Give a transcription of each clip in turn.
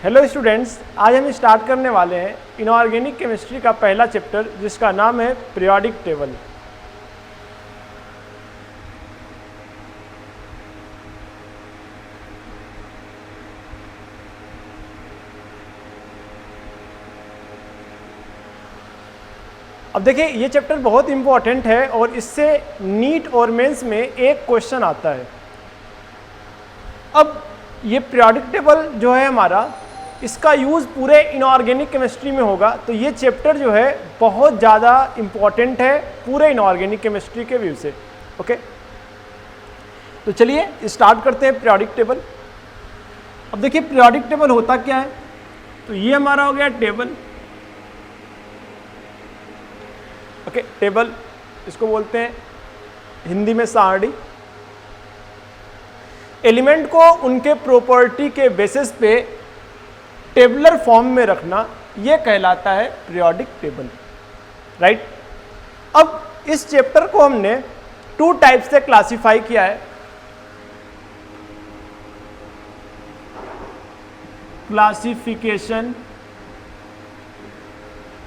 Hello students, आज हम start करने वाले हैं इनऑर्गेनिक केमिस्ट्री का पहला चैप्टर जिसका नाम है पीरियोडिक टेबल। अब देखिए, ये चैप्टर बहुत इंपॉर्टेंट है और इससे नीट और मेंस में एक क्वेश्चन आता है। अब ये पीरियोडिक टेबल जो है हमारा, इसका यूज़ पूरे इनऑर्गेनिक केमिस्ट्री में होगा, तो ये चैप्टर जो है बहुत ज़्यादा इम्पॉर्टेंट है पूरे इनऑर्गेनिक केमिस्ट्री के व्यू से। ओके, तो चलिए स्टार्ट करते हैं पीरियोडिक टेबल। अब देखिए, पीरियोडिक टेबल होता क्या है, तो ये हमारा हो गया टेबल। ओके, टेबल इसको बोलते हैं हिंदी में सारणी। एलिमेंट को उनके प्रॉपर्टी के बेसिस पे टेबुलर फॉर्म में रखना, यह कहलाता है पीरियोडिक टेबल, राइट। अब इस चैप्टर को हमने 2 टाइप से क्लासिफाई किया है। Classification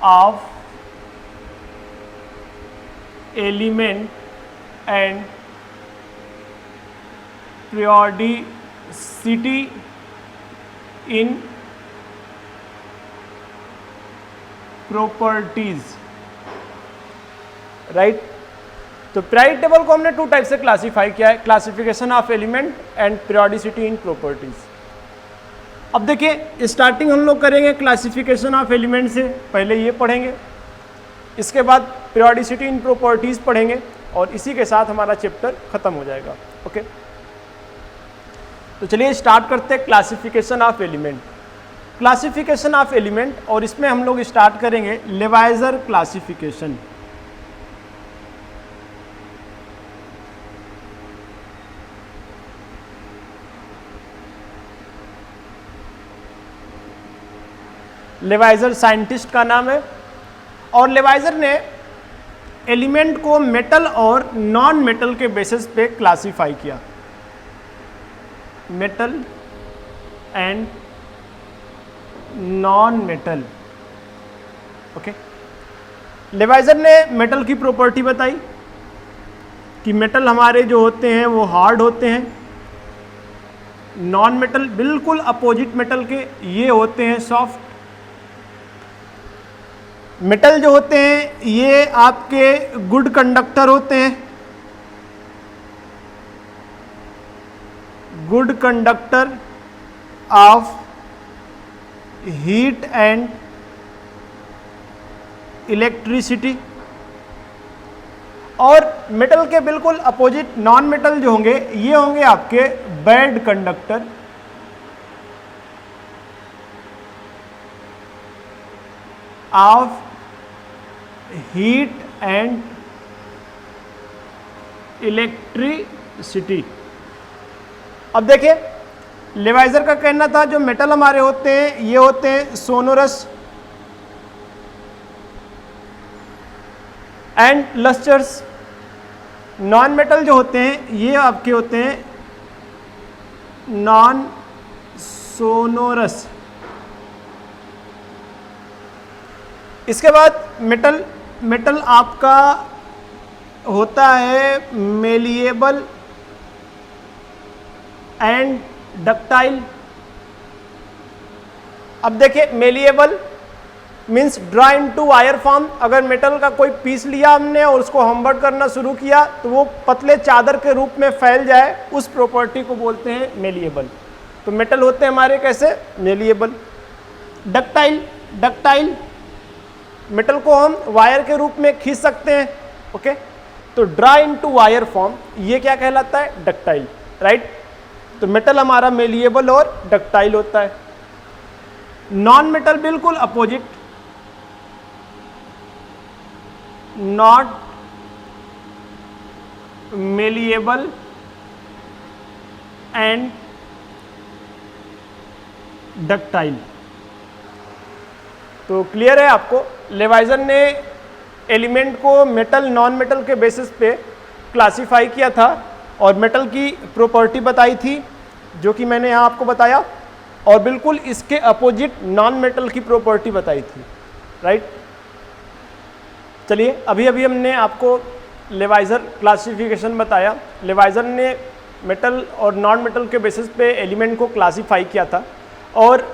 of element and periodicity in properties, right. तो पीरियोडिक टेबल को हमने 2 टाइप से क्लासिफाई किया है, classification of element and periodicity in properties. अब देखिए, स्टार्टिंग हम लोग करेंगे क्लासिफिकेशन ऑफ एलिमेंट से, पहले ये पढ़ेंगे, इसके बाद पीरियोडिसिटी इन प्रॉपर्टीज पढ़ेंगे और इसी के साथ हमारा चैप्टर खत्म हो जाएगा। ओके, तो चलिए स्टार्ट करते हैं classification of element. Classification of element, और इसमें हम लोग स्टार्ट करेंगे लेवाइजर क्लासिफिकेशन। लेवाइजर साइंटिस्ट का नाम है, और लेवाइजर ने एलिमेंट को मेटल और नॉन मेटल के बेसिस पे क्लासिफाई किया। Metal and non metal. Okay, Lavoisier ने मेटल की प्रॉपर्टी बताई कि मेटल हमारे जो होते हैं वो हार्ड होते हैं, नॉन मेटल बिल्कुल अपोजिट मेटल के ये होते हैं सॉफ्ट। मेटल जो होते हैं ये आपके गुड कंडक्टर होते हैं, good conductor of heat and electricity. और मेटल के बिल्कुल अपोजिट नॉन मेटल जो होंगे ये होंगे आपके bad conductor of heat and electricity. अब देखिए, लेवाइजर का कहना था जो मेटल हमारे होते हैं ये होते हैं सोनोरस एंड लस्टर्स। नॉन मेटल जो होते हैं ये आपके होते हैं नॉन सोनोरस। इसके बाद मेटल आपका होता है मेलिएबल एंड डक्टाइल। अब देखिए, malleable means draw into wire form. अगर मेटल का कोई पीस लिया हमने और उसको हमबर्ड करना शुरू किया तो वो पतले चादर के रूप में फैल जाए, उस प्रॉपर्टी को बोलते हैं मेलिएबल। तो मेटल होते हैं हमारे कैसे, मेलिएबल। डक्टाइल मेटल को हम वायर के रूप में खींच सकते हैं। ओके, तो ड्रा इनटू वायर फॉर्म ये क्या कहलाता है, डक्टाइल, राइट। तो मेटल हमारा मेलिएबल और डक्टाइल होता है। नॉन मेटल बिल्कुल opposite, not malleable and ductile. तो क्लियर है आपको, लेवाइजर ने एलिमेंट को मेटल नॉन मेटल के बेसिस पे क्लासिफाई किया था और मेटल की प्रॉपर्टी बताई थी जो कि मैंने यहाँ आपको बताया। और बिल्कुल इसके अपोजिट नॉन मेटल की प्रॉपर्टी बताई थी, राइट। चलिए अभी अभी हमने आपको लेवाइजर क्लासिफिकेशन बताया। लेवाइजर ने मेटल और नॉन मेटल के बेसिस पे एलिमेंट को क्लासीफाई किया था, और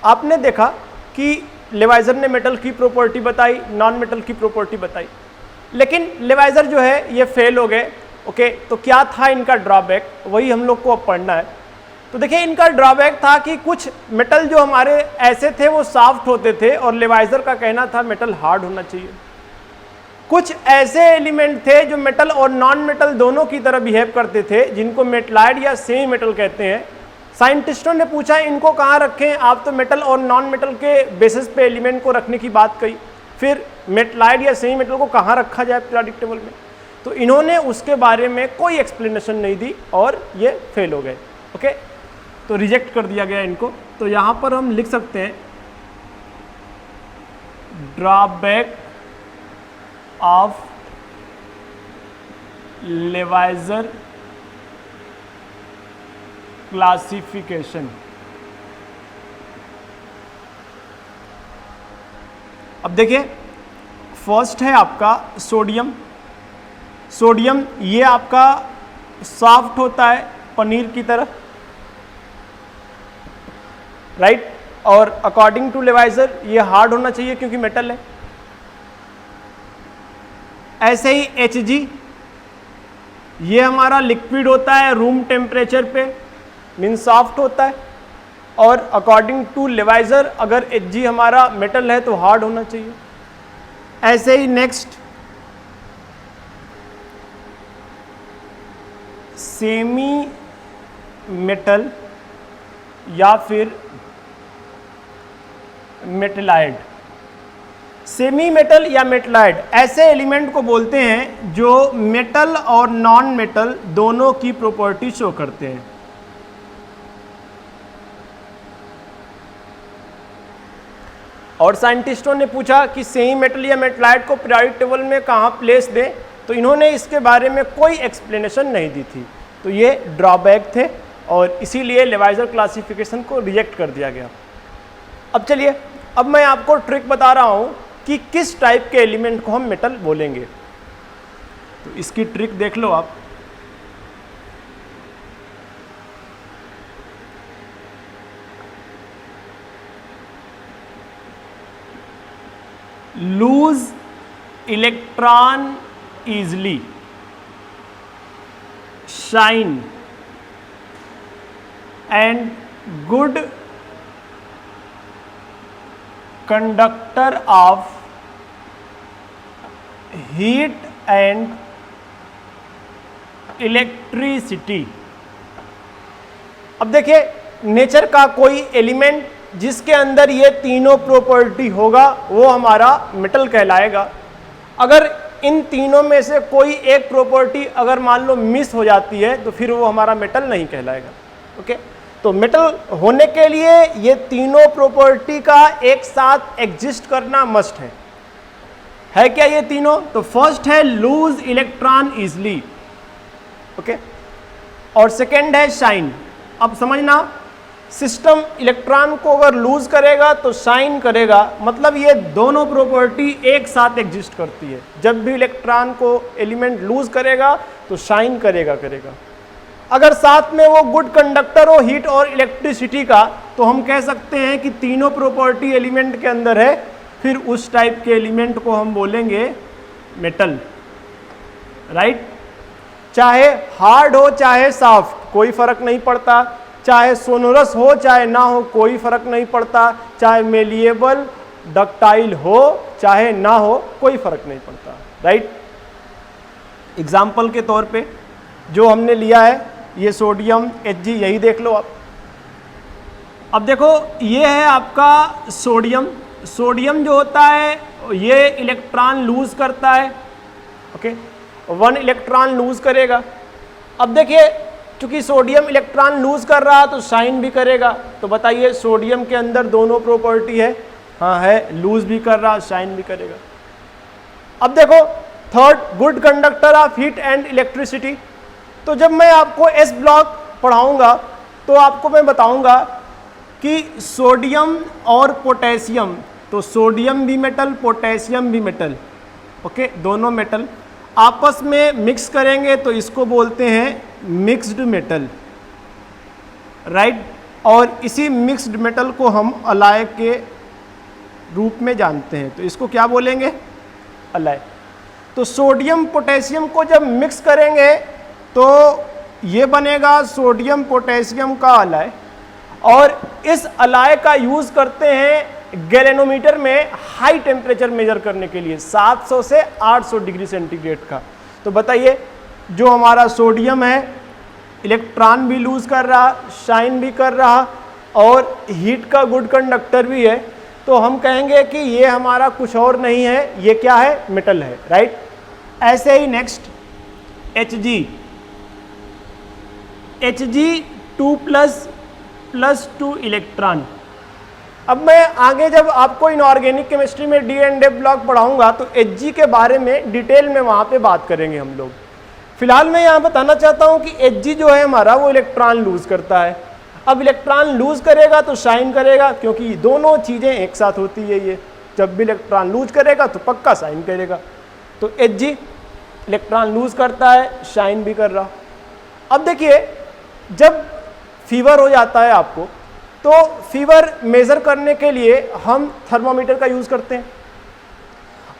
आपने देखा कि लेवाइजर ने मेटल की प्रॉपर्टी बताई, नॉन मेटल की प्रॉपर्टी बताई, लेकिन लेवाइजर जो है ये फेल हो गए। ओके, तो क्या था इनका ड्रॉबैक, वही हम लोग को अब पढ़ना है। तो देखिए इनका ड्रॉबैक था कि कुछ मेटल जो हमारे ऐसे थे वो सॉफ्ट होते थे, और लेवाइजर का कहना था मेटल हार्ड होना चाहिए। कुछ ऐसे एलिमेंट थे जो मेटल और नॉन मेटल दोनों की तरह बिहेव करते थे, जिनको मेटलाइड या सेमी मेटल कहते हैं। साइंटिस्टों ने पूछा इनको कहाँ रखें, आप तो मेटल और नॉन मेटल के बेसिस पे एलिमेंट को रखने की बात कही, फिर मेटलाइड या सेमी मेटल को कहाँ रखा जाए पीरियोडिक टेबल में। तो इन्होंने उसके बारे में कोई एक्सप्लेनेशन नहीं दी और ये फेल हो गए। ओके, तो रिजेक्ट कर दिया गया इनको। तो यहाँ पर हम लिख सकते हैं ड्रॉबैक ऑफ लेवाइजर क्लासिफिकेशन। अब देखिए फर्स्ट है आपका सोडियम। सोडियम ये आपका सॉफ्ट होता है पनीर की तरह, राइट, और अकॉर्डिंग टू लेवाइजर ये हार्ड होना चाहिए क्योंकि मेटल है। ऐसे ही Hg ये हमारा लिक्विड होता है रूम टेम्परेचर पे, मीन सॉफ्ट होता है, और अकॉर्डिंग टू लेवाइजर अगर Hg हमारा मेटल है तो हार्ड होना चाहिए। ऐसे ही नेक्स्ट सेमी मेटल या फिर मेटलाइड। सेमी मेटल या मेटलाइड ऐसे एलिमेंट को बोलते हैं जो मेटल और नॉन मेटल दोनों की प्रॉपर्टी शो करते हैं। और साइंटिस्टों ने पूछा कि सेमी मेटल या मेटलाइड को पीरियोडिक टेबल में कहाँ प्लेस दें, तो इन्होंने इसके बारे में कोई एक्सप्लेनेशन नहीं दी थी। तो ये ड्रॉबैक थे और इसीलिए लेवाइजर क्लासिफिकेशन को रिजेक्ट कर दिया गया। अब चलिए, अब मैं आपको ट्रिक बता रहा हूँ कि किस टाइप के एलिमेंट को हम मेटल बोलेंगे। तो इसकी ट्रिक देख लो आप। Loose electron easily, shine and good conductor of heat and electricity। अब देखिए नेचर का कोई एलिमेंट जिसके अंदर ये तीनों प्रॉपर्टी होगा वो हमारा मेटल कहलाएगा। अगर इन तीनों में से कोई एक प्रॉपर्टी अगर मान लो मिस हो जाती है तो फिर वो हमारा मेटल नहीं कहलाएगा। ओके, तो मेटल होने के लिए ये तीनों प्रॉपर्टी का एक साथ एग्जिस्ट करना मस्ट है क्या ये तीनों? तो फर्स्ट है लूज इलेक्ट्रॉन इजली, ओके, और सेकेंड है शाइन। अब समझना, सिस्टम इलेक्ट्रॉन को अगर लूज करेगा तो शाइन करेगा, मतलब ये दोनों प्रॉपर्टी एक साथ एग्जिस्ट करती है। जब भी इलेक्ट्रॉन को एलिमेंट लूज करेगा तो शाइन करेगा। अगर साथ में वो गुड कंडक्टर हो हीट और इलेक्ट्रिसिटी का, तो हम कह सकते हैं कि तीनों प्रॉपर्टी एलिमेंट के अंदर है, फिर उस टाइप के एलिमेंट को हम बोलेंगे मेटल, राइट। चाहे हार्ड हो चाहे सॉफ्ट कोई फर्क नहीं पड़ता, चाहे सोनोरस हो चाहे ना हो कोई फर्क नहीं पड़ता, चाहे मेलिएबल डक्टाइल हो चाहे ना हो कोई फर्क नहीं पड़ता, राइट। एग्जाम्पल के तौर पे जो हमने लिया है ये सोडियम Hg, यही देख लो आप। अब देखो ये है आपका सोडियम। सोडियम जो होता है ये इलेक्ट्रॉन लूज करता है, ओके, 1 इलेक्ट्रॉन लूज करेगा। अब देखिए चूंकि सोडियम इलेक्ट्रॉन लूज कर रहा तो शाइन भी करेगा, तो बताइए सोडियम के अंदर दोनों प्रॉपर्टी है? हाँ है, लूज भी कर रहा शाइन भी करेगा। अब देखो third, good conductor of heat and electricity. तो जब मैं आपको एस ब्लॉक पढ़ाऊंगा तो आपको मैं बताऊंगा कि सोडियम और पोटेशियम, तो सोडियम भी मेटल, पोटेशियम भी मेटल, ओके, दोनों मेटल आपस में मिक्स करेंगे तो इसको बोलते हैं मिक्स्ड मेटल, राइट। और इसी मिक्स्ड मेटल को हम अलाय के रूप में जानते हैं, तो इसको क्या बोलेंगे, अलाय। तो सोडियम पोटेशियम को जब मिक्स करेंगे तो ये बनेगा सोडियम पोटेशियम का अलाय, और इस अलाय का यूज करते हैं गैल्वेनोमीटर में हाई टेम्परेचर मेजर करने के लिए 700 से 800 डिग्री सेंटीग्रेड का। तो बताइए, जो हमारा सोडियम है इलेक्ट्रॉन भी लूज कर रहा, शाइन भी कर रहा, और हीट का गुड कंडक्टर भी है, तो हम कहेंगे कि ये हमारा कुछ और नहीं है, ये क्या है, मेटल है, राइट। ऐसे ही नेक्स्ट Hg 2++2 इलेक्ट्रॉन। अब मैं आगे जब आपको इनऑर्गेनिक केमिस्ट्री में डी एंड एफ ब्लॉक पढ़ाऊंगा तो Hg के बारे में डिटेल में वहां पे बात करेंगे हम लोग। फिलहाल मैं यहाँ बताना चाहता हूँ कि Hg जो है हमारा वो इलेक्ट्रॉन लूज करता है। अब इलेक्ट्रॉन लूज करेगा तो शाइन करेगा, क्योंकि दोनों चीज़ें एक साथ होती है। ये जब भी इलेक्ट्रॉन लूज करेगा तो पक्का शाइन करेगा। तो Hg इलेक्ट्रॉन लूज करता है, शाइन भी कर रहा। अब देखिए, जब फीवर हो जाता है आपको, तो फीवर मेज़र करने के लिए हम थर्मामीटर का यूज़ करते हैं,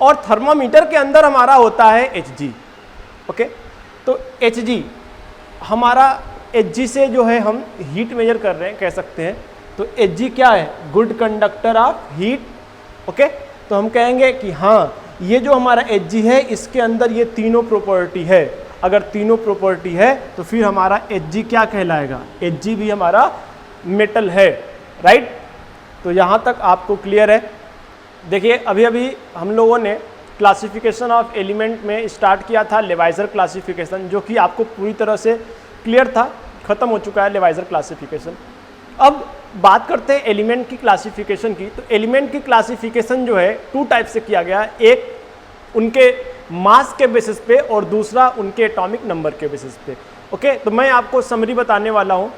और थर्मामीटर के अंदर हमारा होता है Hg, ओके। तो Hg हमारा, Hg से जो है हम हीट मेजर कर रहे हैं कह सकते हैं। तो Hg क्या है, good conductor of heat, okay. तो हम कहेंगे कि हाँ, ये जो हमारा Hg है इसके अंदर ये तीनों प्रॉपर्टी है। अगर तीनों प्रॉपर्टी है तो फिर हमारा Hg क्या कहलाएगा, Hg भी हमारा मेटल है, राइट। तो यहाँ तक आपको क्लियर है। देखिए, अभी अभी हम लोगों ने क्लासिफिकेशन ऑफ एलिमेंट में स्टार्ट किया था लेवाइजर क्लासिफिकेशन, जो कि आपको पूरी तरह से क्लियर था, ख़त्म हो चुका है लेवाइजर क्लासिफिकेशन। अब बात करते हैं एलिमेंट की क्लासिफिकेशन की। तो एलिमेंट की क्लासिफिकेशन जो है 2 टाइप से किया गया है, एक उनके मास के बेसिस पे और दूसरा उनके एटॉमिक नंबर के बेसिस पे, ओके। तो मैं आपको समरी बताने वाला हूं।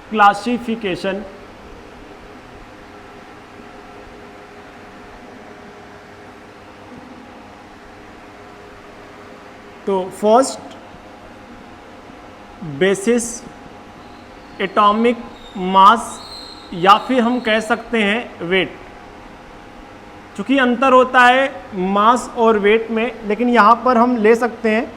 क्लासिफिकेशन तो फर्स्ट बेसिस एटॉमिक मास, या फिर हम कह सकते हैं वेट। चूंकि अंतर होता है मास और वेट में, लेकिन यहां पर हम ले सकते हैं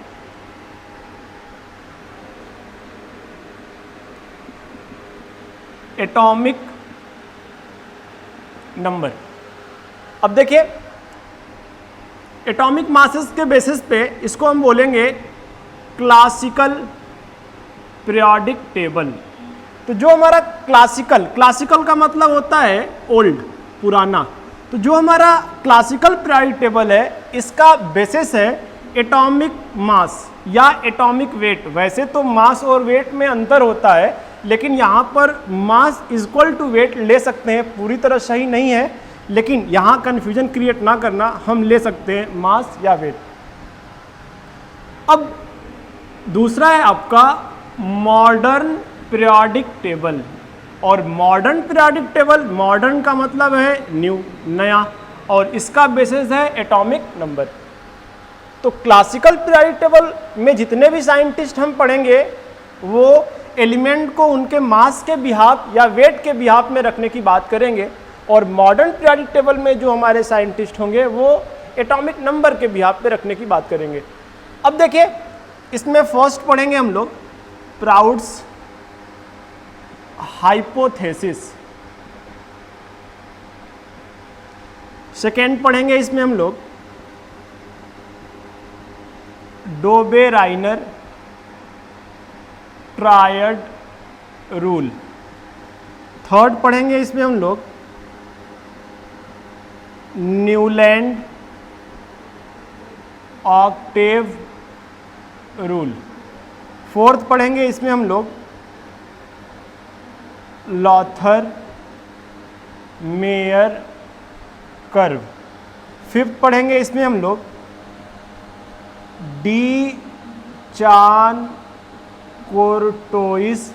एटॉमिक नंबर। अब देखिए, एटॉमिक मासेस के बेसिस पे इसको हम बोलेंगे क्लासिकल पीरियोडिक टेबल। तो जो हमारा क्लासिकल का मतलब होता है ओल्ड, पुराना। तो जो हमारा क्लासिकल पीरियोडिक टेबल है इसका बेसिस है एटॉमिक मास या एटॉमिक वेट। वैसे तो मास और वेट में अंतर होता है, लेकिन यहाँ पर मास इक्वल टू वेट ले सकते हैं, पूरी तरह सही नहीं है, लेकिन यहाँ कन्फ्यूजन क्रिएट ना करना, हम ले सकते हैं मास या वेट। अब दूसरा है आपका मॉडर्न पीरियोडिक टेबल। और मॉडर्न पीरियोडिक टेबल, मॉडर्न का मतलब है न्यू, नया, और इसका बेसिस है एटॉमिक नंबर। तो क्लासिकल पीरियोडिक टेबल में जितने भी साइंटिस्ट हम पढ़ेंगे वो एलिमेंट को उनके मास के बिहाफ या वेट के बिहाफ में रखने की बात करेंगे, और मॉडर्न पीरियोडिक टेबल में जो हमारे साइंटिस्ट होंगे वो एटॉमिक नंबर के बिहाफ पे रखने की बात करेंगे। अब देखिए, इसमें फर्स्ट पढ़ेंगे हम लोग प्राउड्स हाइपोथेसिस, सेकेंड पढ़ेंगे इसमें हम लोग डोबेराइनर ट्रायड रूल, थर्ड पढ़ेंगे इसमें हम लोग न्यूलैंड ऑक्टेव रूल, फोर्थ पढ़ेंगे इसमें हम लोग लॉथर मेयर कर्व, फिफ्थ पढ़ेंगे इसमें हम लोग डी चान कोर्टोइस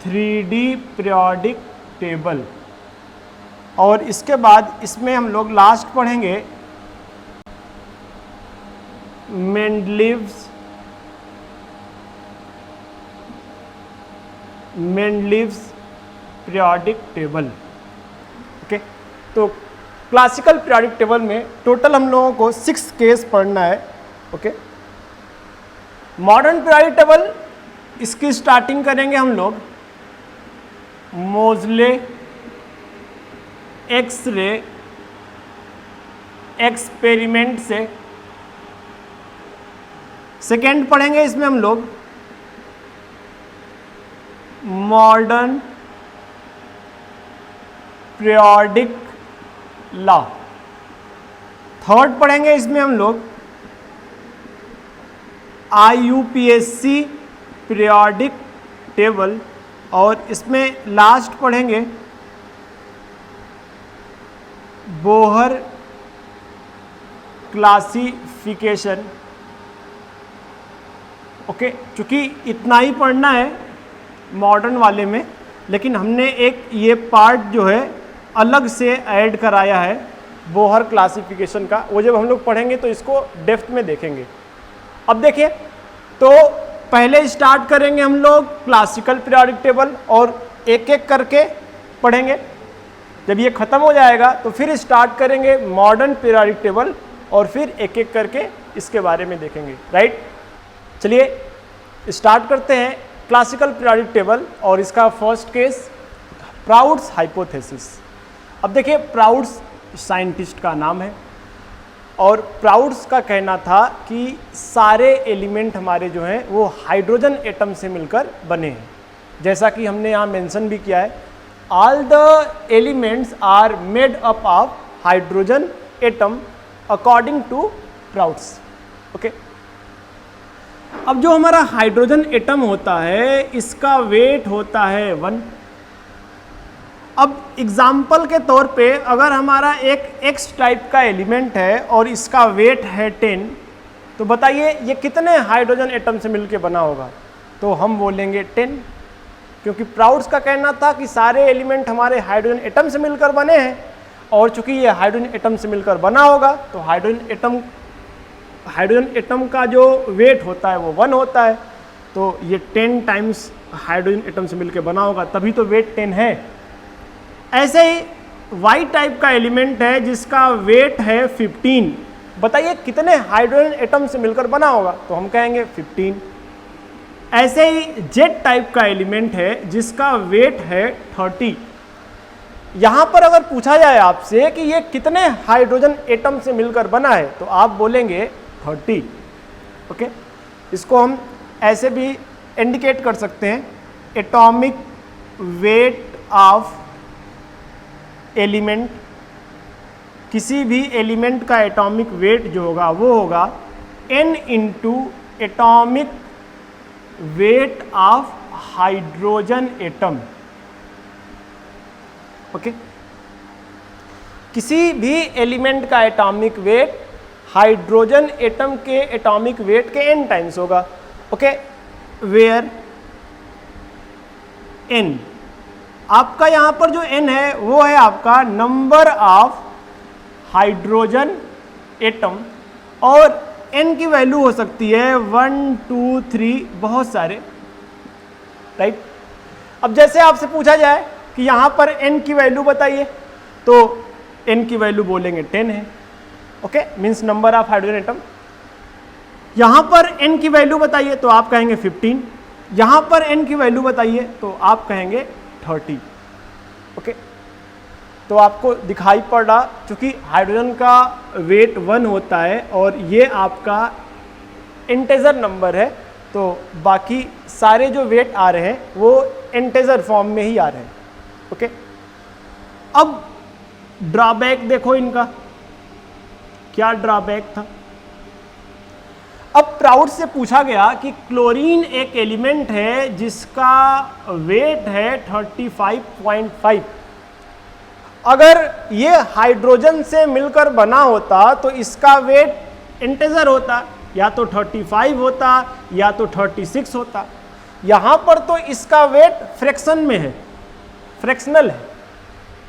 3D पीरियोडिक टेबल। और इसके बाद इसमें हम लोग लास्ट पढ़ेंगे मेंडलीव्स पीरियोडिक टेबल। ओके, तो क्लासिकल पीरियोडिक टेबल में टोटल हम लोगों को 6 केस पढ़ना है। ओके, मॉडर्न पीरियोडिक टेबल, इसकी स्टार्टिंग करेंगे हम लोग मोज़ले एक्सरे एक्सपेरिमेंट से। सेकेंड पढ़ेंगे इसमें हम लोग मॉडर्न पीरियोडिक लॉ। थर्ड पढ़ेंगे इसमें हम लोग IUPAC पीरियोडिक टेबल। और इसमें लास्ट पढ़ेंगे बोहर क्लासिफिकेशन। ओके, चूंकि इतना ही पढ़ना है मॉडर्न वाले में, लेकिन हमने एक ये पार्ट जो है अलग से ऐड कराया है बोहर क्लासिफिकेशन का। वो जब हम लोग पढ़ेंगे तो इसको डेप्थ में देखेंगे। अब देखिए, तो पहले स्टार्ट करेंगे हम लोग क्लासिकल पीरियोडिक टेबल और एक एक करके पढ़ेंगे। जब ये ख़त्म हो जाएगा तो फिर स्टार्ट करेंगे मॉडर्न पीरियोडिक टेबल और फिर एक एक करके इसके बारे में देखेंगे। राइट, चलिए स्टार्ट करते हैं क्लासिकल पीरियोडिक टेबल और इसका फर्स्ट केस प्राउड्स हाइपोथेसिस। अब देखिए, प्राउड्स साइंटिस्ट का नाम है और प्राउड्स का कहना था कि सारे एलिमेंट हमारे जो हैं वो हाइड्रोजन एटम से मिलकर बने हैं। जैसा कि हमने यहाँ मेंशन भी किया है, all the elements are made up of hydrogen atom according to Prout's. Okay, अब जो हमारा हाइड्रोजन एटम होता है इसका वेट होता है 1। अब एग्जाम्पल के तौर पे अगर हमारा एक X टाइप का एलिमेंट है और इसका वेट है 10, तो बताइए ये कितने हाइड्रोजन एटम से मिलके बना होगा? तो हम बोलेंगे 10, क्योंकि प्राउड्स का कहना था कि सारे एलिमेंट हमारे हाइड्रोजन एटम से मिलकर बने हैं और चूंकि ये हाइड्रोजन एटम से मिलकर बना होगा तो हाइड्रोजन एटम का जो वेट होता है वो 1 होता है। तो ये 10 टाइम्स हाइड्रोजन एटम से मिलकर बना होगा, तभी तो वेट 10 है। ऐसे ही Y टाइप का एलिमेंट है जिसका वेट है 15, बताइए कितने हाइड्रोजन एटम से मिलकर बना होगा? तो हम कहेंगे 15। ऐसे ही Z टाइप का एलिमेंट है जिसका वेट है 30। यहाँ पर अगर पूछा जाए आपसे कि ये कितने हाइड्रोजन एटम से मिलकर बना है तो आप बोलेंगे 30। ओके, इसको हम ऐसे भी इंडिकेट कर सकते हैं, एटॉमिक वेट ऑफ एलिमेंट। किसी भी एलिमेंट का एटॉमिक वेट जो होगा वो होगा n into atomic weight of hydrogen atom. Okay, किसी भी एलिमेंट का एटॉमिक वेट हाइड्रोजन एटम के एटॉमिक वेट के n टाइम्स होगा। ओके, वेयर n, आपका यहाँ पर जो n है वो है आपका नंबर ऑफ हाइड्रोजन एटम और n की वैल्यू हो सकती है 1, 2, 3, बहुत सारे। राइट, अब जैसे आपसे पूछा जाए कि यहाँ पर n की वैल्यू बताइए तो n की वैल्यू बोलेंगे 10 है। Okay, means number of hydrogen atom. यहाँ पर n की वैल्यू बताइए तो आप कहेंगे 15, यहाँ पर n की वैल्यू बताइए तो आप कहेंगे 30। ओके, तो आपको दिखाई पड़ रहा, क्योंकि हाइड्रोजन का वेट 1 होता है और ये आपका इंटेजर नंबर है, तो बाकी सारे जो वेट आ रहे हैं वो इंटेजर फॉर्म में ही आ रहे हैं। ओके, अब ड्रॉबैक देखो इनका, क्या ड्रॉबैक था। अब प्राउड से पूछा गया कि क्लोरीन एक एलिमेंट है जिसका वेट है 35.5। अगर ये हाइड्रोजन से मिलकर बना होता तो इसका वेट इंटेजर होता, या तो 35 होता या तो 36 होता। यहां पर तो इसका वेट फ्रैक्शन में है, फ्रैक्शनल है।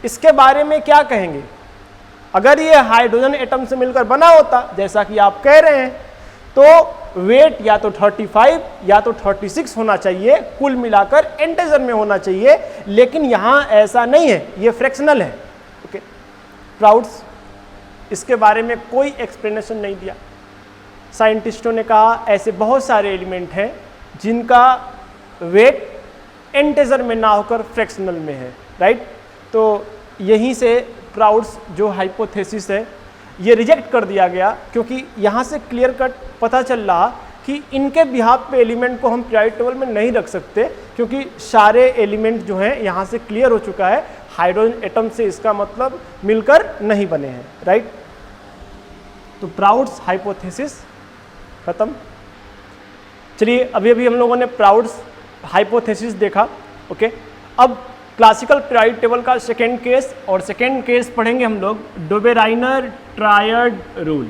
इसके बारे में क्या कहेंगे? अगर ये हाइड्रोजन एटम से मिलकर बना होता जैसा कि आप कह रहे हैं, तो वेट या तो 35 या तो 36 होना चाहिए, कुल मिलाकर इंटीजर में होना चाहिए, लेकिन यहां ऐसा नहीं है, ये फ्रैक्शनल है। ओके, प्राउड्स इसके बारे में कोई एक्सप्लेनेशन नहीं दिया। साइंटिस्टों ने कहा ऐसे बहुत सारे एलिमेंट हैं जिनका वेट इंटीजर में ना होकर फ्रैक्शनल में है, राइट। तो यहीं से प्राउड्स जो हाइपोथेसिस है ये रिजेक्ट कर दिया गया, क्योंकि यहाँ से क्लियर कट पता चल रहा कि इनके बिहाफ पे एलिमेंट को हम पीरियोडिक टेबल में नहीं रख सकते, क्योंकि सारे एलिमेंट जो हैं यहाँ से क्लियर हो चुका है, हाइड्रोजन एटम से इसका मतलब मिलकर नहीं बने हैं, राइट। तो प्राउड्स हाइपोथेसिस खत्म। चलिए अभी अभी हम लोगों ने प्राउड्स हाइपोथेसिस देखा। ओके, अब क्लासिकल पीरियोडिक टेबल का सेकेंड केस, और सेकेंड केस पढ़ेंगे हम लोग डोबेराइनर ट्रायड रूल।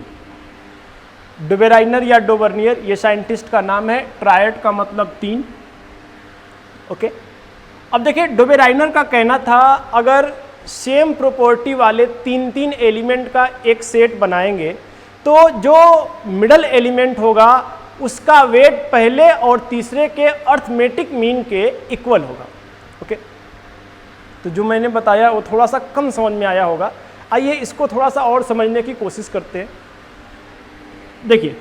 डोबेराइनर या डोबर्नियर ये साइंटिस्ट का नाम है, ट्रायड का मतलब 3। ओके, अब देखिए डोबेराइनर का कहना था अगर सेम प्रॉपर्टी वाले 3 एलिमेंट का एक सेट बनाएंगे तो जो मिडल एलिमेंट होगा उसका वेट पहले और तीसरे के अर्थमेटिक मीन के इक्वल होगा। ओके, तो जो मैंने बताया वो थोड़ा सा कम समझ में आया होगा। आइए इसको थोड़ा सा और समझने की कोशिश करते हैं। देखिए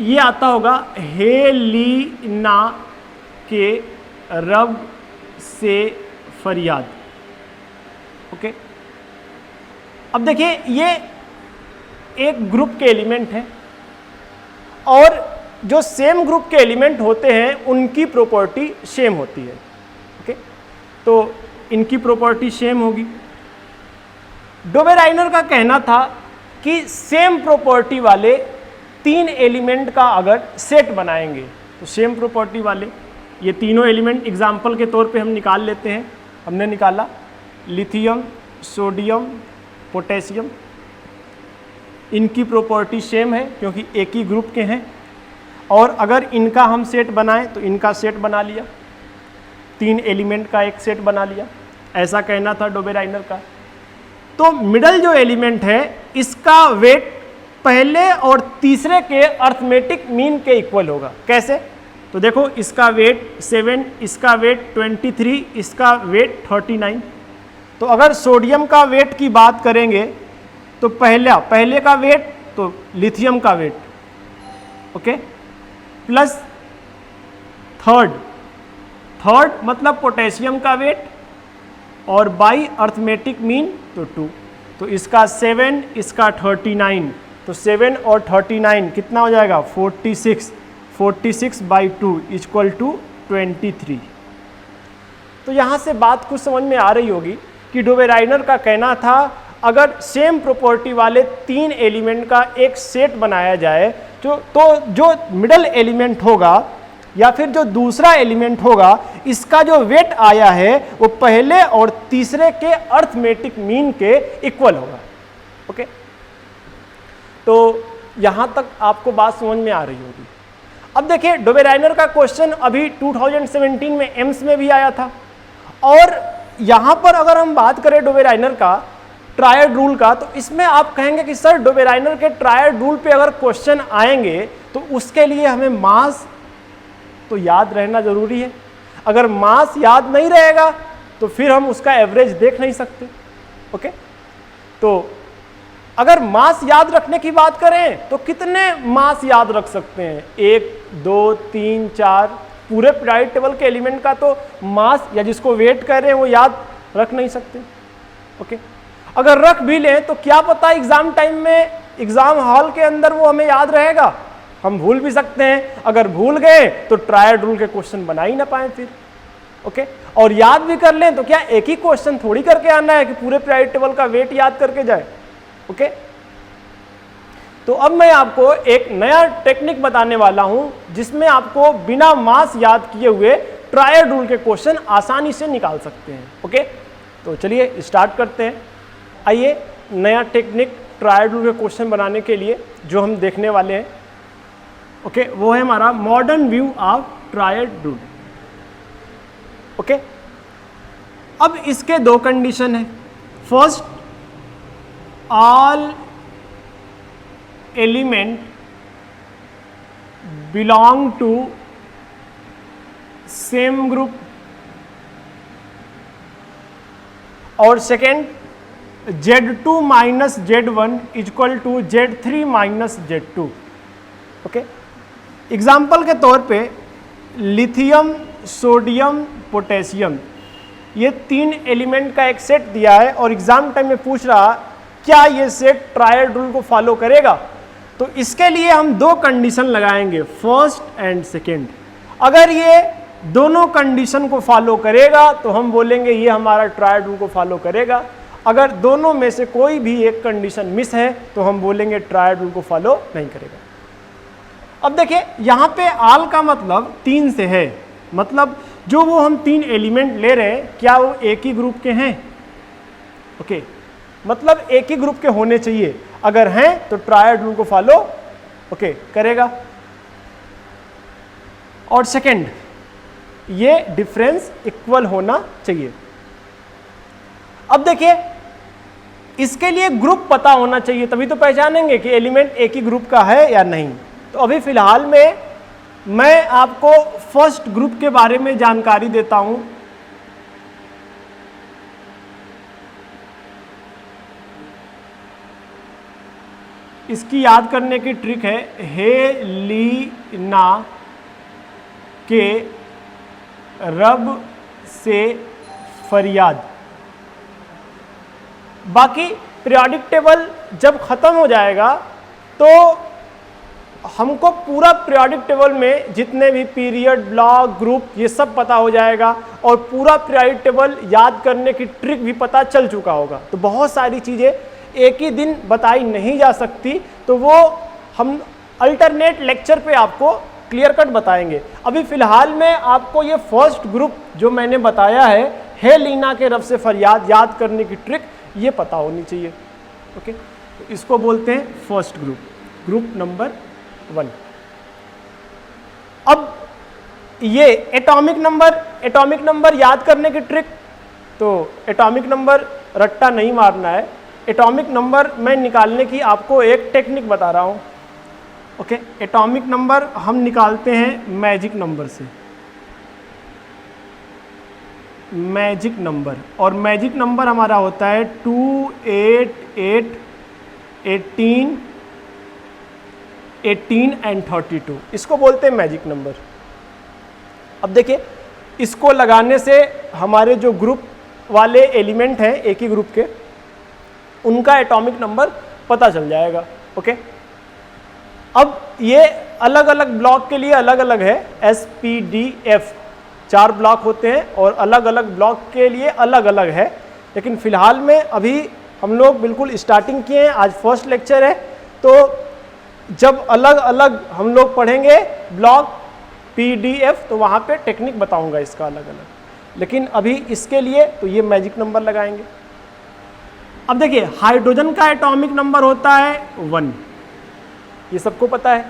ये आता होगा हेलिना के रब से फरियाद। ओके, अब देखिए ये एक ग्रुप के एलिमेंट हैं, और जो सेम ग्रुप के एलिमेंट होते हैं उनकी प्रॉपर्टी सेम होती है। ओके, तो इनकी प्रॉपर्टी सेम होगी। डोबेराइनर का कहना था कि सेम प्रॉपर्टी वाले 3 एलिमेंट का अगर सेट बनाएंगे तो सेम प्रॉपर्टी वाले ये तीनों एलिमेंट एग्जाम्पल के तौर पे हम निकाल लेते हैं। हमने निकाला लिथियम, सोडियम, पोटेशियम, इनकी प्रॉपर्टी सेम है क्योंकि एक ही ग्रुप के हैं, और अगर इनका हम सेट बनाएं तो इनका सेट बना लिया, 3 एलिमेंट का एक सेट बना लिया, ऐसा कहना था डोबेराइनर का। तो मिडल जो एलिमेंट है इसका वेट पहले और तीसरे के अर्थमेटिक मीन के इक्वल होगा। कैसे? तो देखो इसका वेट 7, इसका वेट 23, इसका वेट 39। तो अगर सोडियम का वेट की बात करेंगे तो पहले का वेट तो लिथियम का वेट, ओके, प्लस थर्ड मतलब पोटेशियम का वेट, और बाई अर्थमेटिक मीन तो 2। तो इसका 7, इसका 39, तो 7 और 39 कितना हो जाएगा? 46 बाई 2 इक्वल टू 23। तो यहाँ से बात कुछ समझ में आ रही होगी कि डोबेराइनर का कहना था अगर सेम प्रॉपर्टी वाले 3 एलिमेंट का एक सेट बनाया जाए तो जो मिडल एलिमेंट होगा या फिर जो दूसरा एलिमेंट होगा इसका जो वेट आया है वो पहले और तीसरे के अर्थमेटिक मीन के इक्वल होगा। ओके, तो यहां तक आपको बात समझ में आ रही होगी। अब देखिए डोबेराइनर का क्वेश्चन अभी 2017 में एम्स में भी आया था, और यहां पर अगर हम बात करें डोबेराइनर का ट्रायड रूल का, तो इसमें आप कहेंगे कि सर डोबेराइनर के ट्रायड रूल पे अगर क्वेश्चन आएंगे तो उसके लिए हमें मास तो याद रहना जरूरी है। अगर मास याद नहीं रहेगा तो फिर हम उसका एवरेज देख नहीं सकते। ओके, तो अगर मास याद रखने की बात करें तो कितने मास याद रख सकते हैं? 1, 2, 3, 4, पूरे पीरियोडिक टेबल के एलिमेंट का तो मास या जिसको वेट कह रहे हैं वो याद रख नहीं सकते। ओके, अगर रख भी लें तो क्या पता एग्जाम टाइम में एग्जाम हॉल के अंदर वो हमें याद रहेगा, हम भूल भी सकते हैं। अगर भूल गए तो ट्रायड रूल के क्वेश्चन बना ही ना पाए फिर। ओके, और याद भी कर लें तो क्या एक ही क्वेश्चन थोड़ी करके आना है कि पूरे पीरियोडिक टेबल का वेट याद करके जाए। ओके, तो अब मैं आपको एक नया टेक्निक बताने वाला हूं जिसमें आपको बिना मास याद किए हुए ट्रायड रूल के क्वेश्चन आसानी से निकाल सकते हैं। ओके, तो चलिए स्टार्ट करते हैं। आइए नया टेक्निक ट्रायड रूल के क्वेश्चन बनाने के लिए जो हम देखने वाले हैं, ओके, वो है हमारा modern view of triad rule. Okay, अब इसके दो कंडीशन है। First, all element belong to same group, और second, Z2 minus Z1 equal to Z3 minus Z2। Okay, example के तौर पे लिथियम, सोडियम, पोटेशियम, ये तीन एलिमेंट का एक सेट दिया है और एग्जाम टाइम में पूछ रहा क्या ये सेट ट्रायड रूल को फॉलो करेगा। तो इसके लिए हम दो कंडीशन लगाएंगे, फर्स्ट एंड सेकेंड। अगर ये दोनों कंडीशन को फॉलो करेगा तो हम बोलेंगे ये हमारा ट्रायड रूल को फॉलो करेगा। अगर दोनों में से कोई भी एक कंडीशन मिस है तो हम बोलेंगे ट्रायड रूल को फॉलो नहीं करेगा। अब देखिए यहाँ पे आल का मतलब तीन से है, मतलब जो वो हम तीन एलिमेंट ले रहे हैं क्या वो एक ही ग्रुप के हैं। ओके, मतलब एक ही ग्रुप के होने चाहिए, अगर हैं तो ट्रायड रूल को फॉलो करेगा। और सेकंड, ये डिफरेंस इक्वल होना चाहिए। अब देखिए इसके लिए ग्रुप पता होना चाहिए, तभी तो पहचानेंगे कि एलिमेंट एक ही ग्रुप का है या नहीं। तो अभी फिलहाल में मैं आपको फर्स्ट ग्रुप के बारे में जानकारी देता हूं। इसकी याद करने की ट्रिक है हेलिना के रब से फरियाद। बाकी पीरियोडिक टेबल जब खत्म हो जाएगा तो हमको पूरा पीरियोडिक टेबल में जितने भी पीरियड, ब्लॉक, ग्रुप ये सब पता हो जाएगा और पूरा पीरियोडिक टेबल याद करने की ट्रिक भी पता चल चुका होगा। तो बहुत सारी चीज़ें एक ही दिन बताई नहीं जा सकती, तो वो हम अल्टरनेट लेक्चर पे आपको क्लियर कट बताएंगे। अभी फिलहाल में आपको ये फर्स्ट ग्रुप जो मैंने बताया है लीना के रब से फरियाद, याद करने की ट्रिक ये पता होनी चाहिए। ओके, तो इसको बोलते हैं फर्स्ट ग्रुप, ग्रुप नंबर 1। अब ये एटॉमिक नंबर याद करने की ट्रिक, तो एटॉमिक नंबर रट्टा नहीं मारना है। एटॉमिक नंबर मैं निकालने की आपको एक टेक्निक बता रहा हूँ। ओके, एटॉमिक नंबर हम निकालते हैं मैजिक नंबर से, मैजिक नंबर, और मैजिक नंबर हमारा होता है 2, 8, 8, 18, 18 एंड 32। इसको बोलते हैं मैजिक नंबर। अब देखिए इसको लगाने से हमारे जो ग्रुप वाले एलिमेंट हैं एक ही ग्रुप के, उनका एटॉमिक नंबर पता चल जाएगा। ओके, अब ये अलग अलग ब्लॉक के लिए अलग अलग है, SPDF 4 ब्लॉक होते हैं और अलग अलग ब्लॉक के लिए अलग अलग है। लेकिन फिलहाल में अभी हम लोग बिल्कुल स्टार्टिंग किए हैं, आज फर्स्ट लेक्चर है, तो जब अलग अलग हम लोग पढ़ेंगे ब्लॉक PDF तो वहाँ पे टेक्निक बताऊंगा इसका अलग अलग। लेकिन अभी इसके लिए तो ये मैजिक नंबर लगाएंगे। अब देखिए हाइड्रोजन का एटॉमिक नंबर होता है 1, ये सबको पता है।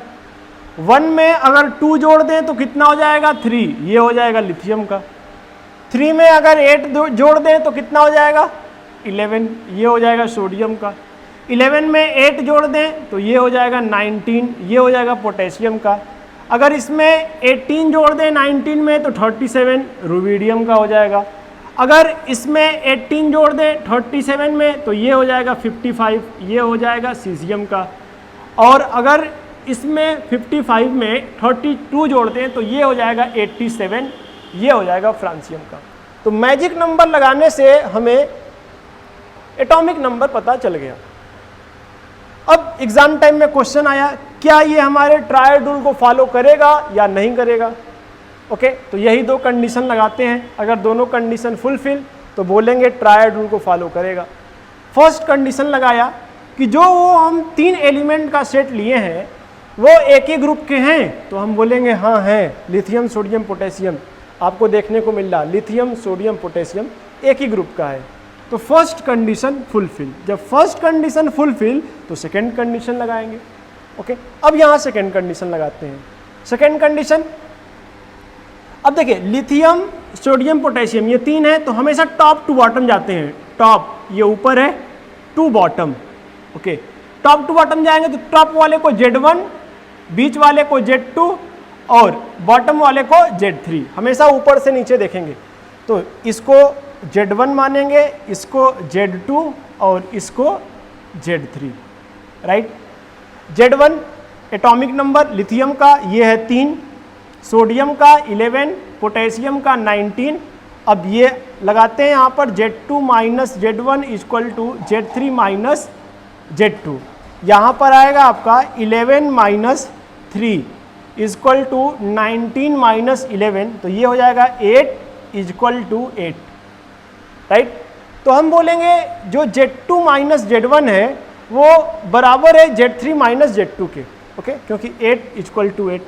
1 में अगर 2 जोड़ दें तो कितना हो जाएगा 3, ये हो जाएगा लिथियम का। 3 में अगर 8 जोड़ दें तो कितना हो जाएगा 11, ये हो जाएगा सोडियम का। 11 में 8 जोड़ दें तो ये हो जाएगा 19, ये हो जाएगा पोटेशियम का। अगर इसमें 18 जोड़ दें 19 में तो 37 रुबिडियम का हो जाएगा। अगर इसमें 18 जोड़ दें 37 में तो ये हो जाएगा 55, ये हो जाएगा सीजियम का। और अगर इसमें 55 में 32 जोड़ दें तो ये हो जाएगा 87, ये हो जाएगा फ्रांसियम का। तो मैजिक नंबर लगाने से हमें एटॉमिक नंबर पता चल गया। अब एग्जाम टाइम में क्वेश्चन आया क्या ये हमारे ट्रायड रूल को फॉलो करेगा या नहीं करेगा। ओके, तो यही दो कंडीशन लगाते हैं, अगर दोनों कंडीशन फुलफिल तो बोलेंगे ट्रायड रूल को फॉलो करेगा। फर्स्ट कंडीशन लगाया कि जो वो हम 3 एलिमेंट का सेट लिए हैं वो एक ही ग्रुप के हैं, तो हम बोलेंगे हाँ हैं, लिथियम, सोडियम, पोटेशियम आपको देखने को मिल रहा, लिथियम, सोडियम, पोटेशियम एक ही ग्रुप का है। तो फर्स्ट कंडीशन फुलफिल। जब फर्स्ट कंडीशन फुलफिल तो सेकेंड कंडीशन लगाएंगे। ओके, अब यहाँ सेकेंड कंडीशन लगाते हैं। सेकेंड कंडीशन अब देखिए लिथियम, सोडियम, पोटेशियम ये तीन है तो हमेशा टॉप टू बॉटम जाते हैं। टॉप ये ऊपर है, to bottom, okay. Top to bottom जाएंगे तो टॉप वाले को Z1, बीच वाले को Z2 और बॉटम वाले को Z3, हमेशा ऊपर से नीचे देखेंगे। तो इसको Z1 मानेंगे, इसको Z2 और इसको Z3, right. Z1 atomic number lithium का ये है 3, सोडियम का 11, पोटेशियम का 19। अब ये लगाते हैं यहाँ पर Z2 minus Z1 equal to Z3 minus Z2। यहाँ पर आएगा आपका 11 माइनस 3 इक्वल टू 19 माइनस 11, तो ये हो जाएगा 8 इक्वल टू 8, राइट। तो हम बोलेंगे जो Z2 माइनस Z1 है वो बराबर है Z3 माइनस Z2 के, ओके, क्योंकि 8 इक्वल टू 8।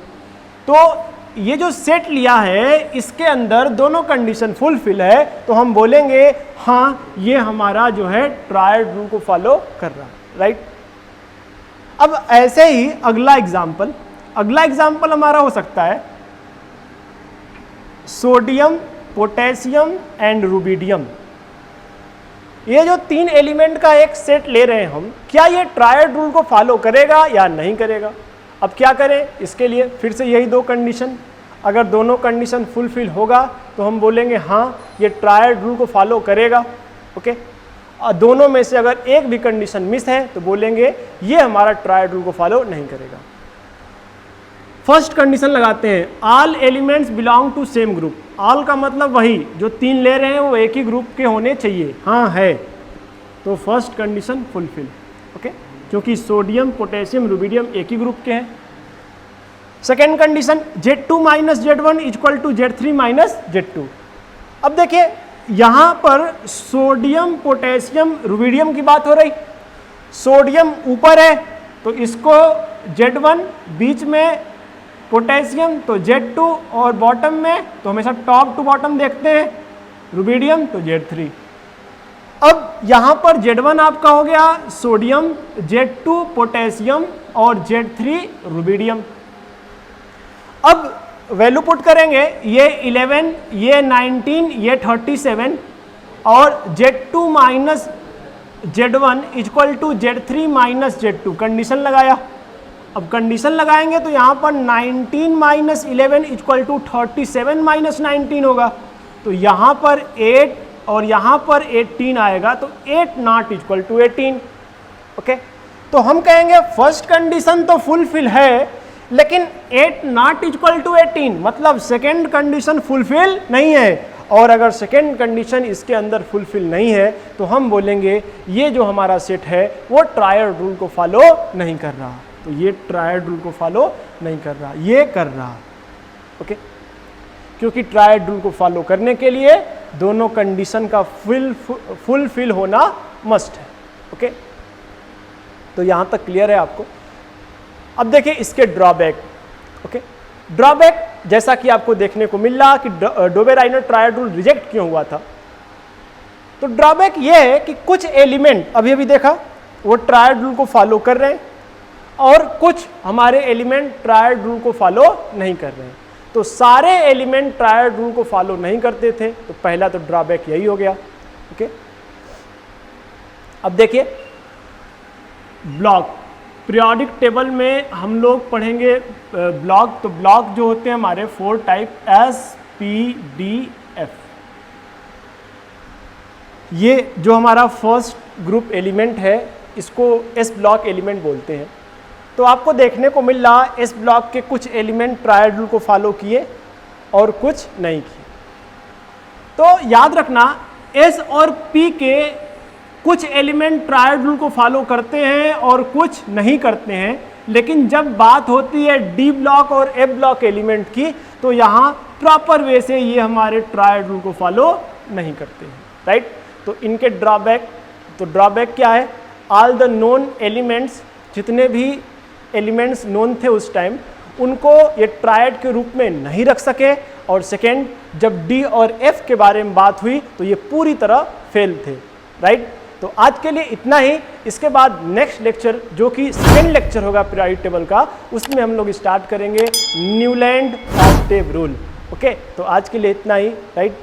तो ये जो सेट लिया है इसके अंदर दोनों कंडीशन फुलफिल है, तो हम बोलेंगे हाँ ये हमारा जो है ट्रायड रूल को फॉलो कर रहा है, राइट। अब ऐसे ही अगला एग्जाम्पल हमारा हो सकता है सोडियम, पोटेशियम एंड रुबिडियम। ये जो तीन एलिमेंट का एक सेट ले रहे हैं हम, क्या ये ट्रायड रूल को फॉलो करेगा या नहीं करेगा। अब क्या करें, इसके लिए फिर से यही दो कंडीशन, अगर दोनों कंडीशन फुलफिल होगा तो हम बोलेंगे हाँ ये ट्रायड रूल को फॉलो करेगा, ओके। और दोनों में से अगर एक भी कंडीशन मिस है तो बोलेंगे ये हमारा ट्रायड रूल को फॉलो नहीं करेगा। फर्स्ट कंडीशन लगाते हैं, all elements belong to same group. All का मतलब वही जो तीन ले रहे हैं वो एक ही ग्रुप के होने चाहिए, हाँ है, तो फर्स्ट कंडीशन फुलफिल, ओके, क्योंकि सोडियम, पोटेशियम, रुबिडियम एक ही ग्रुप के हैं। Second condition Z2 minus Z1 equal to Z3 minus Z2। अब देखिए यहाँ पर सोडियम, पोटेशियम, रुबिडियम की बात हो रही। सोडियम ऊपर है तो इसको Z1, बीच में पोटेशियम तो Z2 और बॉटम में तो हमेशा टॉप टू बॉटम देखते हैं, रुबिडियम तो Z3। अब यहाँ पर Z1 आपका हो गया सोडियम, Z2 पोटेशियम और Z3 रुबिडियम। अब वैल्यू पुट करेंगे, ये 11, ये 19, ये 37 और Z2 minus Z1 equal to Z3 minus Z2, condition लगाया। अब कंडीशन लगाएंगे तो यहाँ पर 19 माइनस 11 इक्वल टू 37 माइनस 19 होगा, तो यहाँ पर 8 और यहाँ पर 18 आएगा, तो 8 नॉट इक्वल टू 18, ओके। तो हम कहेंगे फर्स्ट कंडीशन तो फुलफिल है लेकिन 8 नॉट इक्वल टू 18, मतलब सेकेंड कंडीशन फुलफिल नहीं है। और अगर सेकेंड कंडीशन इसके अंदर फुलफिल नहीं है तो हम बोलेंगे ये जो हमारा सेट है वो ट्रायड रूल को फॉलो नहीं कर रहा, तो ये ट्रायड रूल को फॉलो नहीं कर रहा, ये कर रहा, ओके। क्योंकि ट्रायड रूल को फॉलो करने के लिए दोनों कंडीशन का फुलफिल होना मस्ट है, ओके। तो यहाँ तक क्लियर है आपको। अब देखिए इसके ड्रॉबैक, ओके। ड्रॉबैक जैसा कि आपको देखने को मिल रहा कि डोबे-राइनर ट्रायड रूल रिजेक्ट क्यों हुआ था, तो ड्रॉबैक ये है कि कुछ एलिमेंट अभी अभी देखा वो ट्रायड रूल को फॉलो कर रहे हैं और कुछ हमारे एलिमेंट ट्रायड रूल को फॉलो नहीं कर रहे हैं। तो सारे एलिमेंट ट्रायड रूल को फॉलो नहीं करते थे, तो पहला तो ड्रॉबैक यही हो गया, ओके। अब देखिए ब्लॉक, पीरियोडिक टेबल में हम लोग पढ़ेंगे ब्लॉक, तो ब्लॉक जो होते हैं हमारे 4 टाइप SPDF। ये जो हमारा फर्स्ट ग्रुप एलिमेंट है इसको S ब्लॉक एलिमेंट बोलते हैं। तो आपको देखने को मिल रहा S ब्लॉक के कुछ एलिमेंट ट्रायड रूल को फॉलो किए और कुछ नहीं किए। तो याद रखना S और P के कुछ एलिमेंट ट्रायड रूल को फॉलो करते हैं और कुछ नहीं करते हैं, लेकिन जब बात होती है D ब्लॉक और F ब्लॉक एलिमेंट की तो यहाँ प्रॉपर वे से ये हमारे ट्रायड रूल को फॉलो नहीं करते हैं, राइट। तो इनके ड्रॉबैक, तो ड्रॉबैक क्या है, ऑल द नोन एलिमेंट्स, जितने भी एलिमेंट्स नोन थे उस टाइम उनको ये ट्रायड के रूप में नहीं रख सके, और सेकेंड जब D और F के बारे में बात हुई तो ये पूरी तरह फेल थे, राइट। तो आज के लिए इतना ही। इसके बाद नेक्स्ट लेक्चर जो कि सेकेंड लेक्चर होगा पीरियोडिक टेबल का, उसमें हम लोग स्टार्ट करेंगे न्यूलैंड ऑक्टेव रूल, ओके। है, तो आज के लिए इतना ही, राइट।